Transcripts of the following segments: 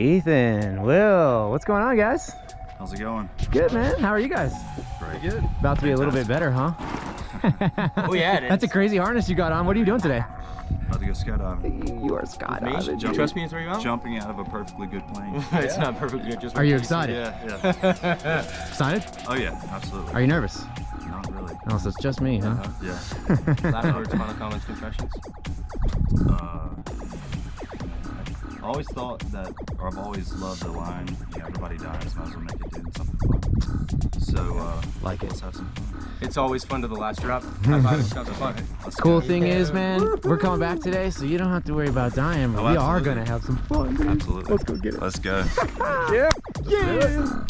Ethan, Will, what's going on, guys? How's it going? Good, man. How are you guys? Very good. About to be a little bit better, huh? Oh yeah, it is. That's a crazy harness you got on. What are you doing today? About to go skydiving. You are skydiving. You trust me to throw you out? Jumping out of a perfectly good plane. It's not perfectly good. Just Are you excited? Yeah. Excited? Oh yeah, absolutely. Are you nervous? Not really. Oh, so it's just me, huh? Yeah. last words, final comments, confessions. I always thought that, or I've always loved the line, you know, everybody dies, might as well make it doing something fun. So, Like it. let's have some fun. It's always fun to the last drop. High five, it's not so fun. Let's Cool go. thing is, man, we're coming back today, so you don't have to worry about dying. Oh, We are absolutely. gonna have some fun, dude. Absolutely. Let's go get it. Let's go. Yeah. Yeah.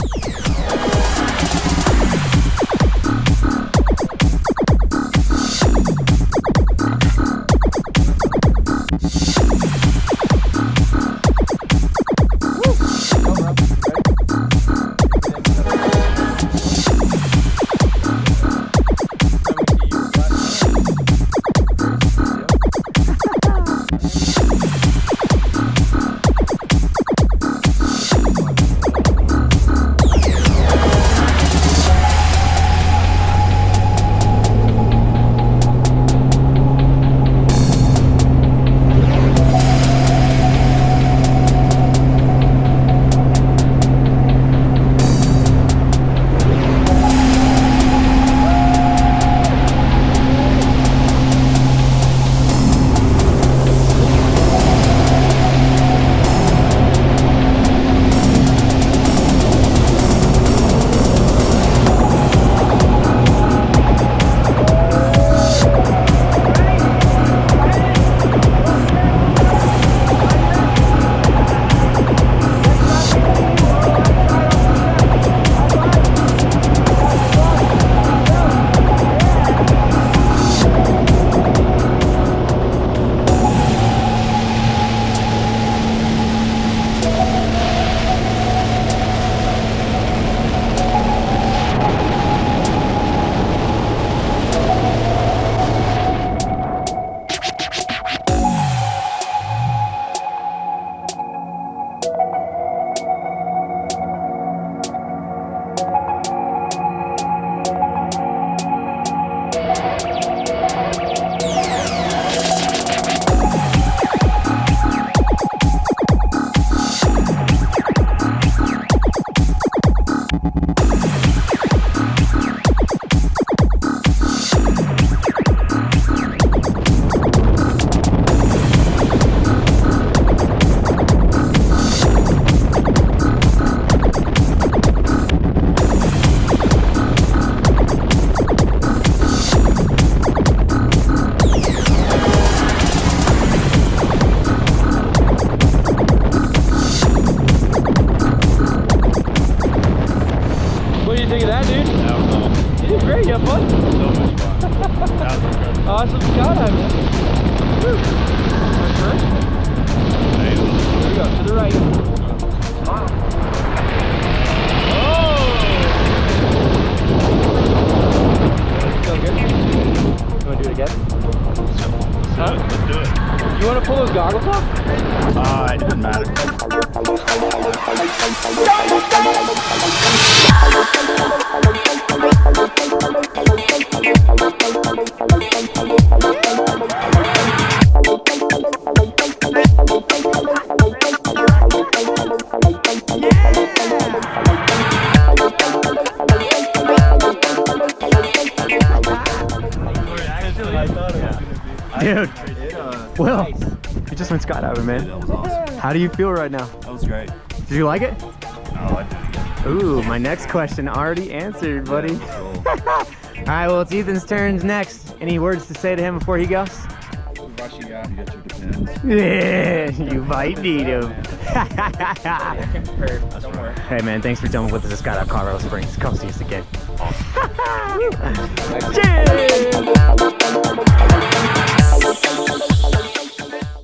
What do you think of that, dude? That was awesome. You did great. You had fun. So much fun. That was incredible. Awesome skydive, man. Woo. First. Amazing. Here we go. To the right. Oh! Feel good? You want to do it again? Huh? Let's do it. You want to pull those goggles off? It doesn't matter. Dude, Will, you just went skydiving, man. That was awesome. How do you feel right now? That was great. Did you like it? No, I did it again. Ooh, my next question already answered, buddy. Let's roll. All right, well, it's Ethan's turns next. Any words to say to him before he goes? You got your depends. Yeah, you might need him. Don't worry. Hey, man, thanks for jumping with us at Skydive Colorado Springs. Come see us again. Cheers!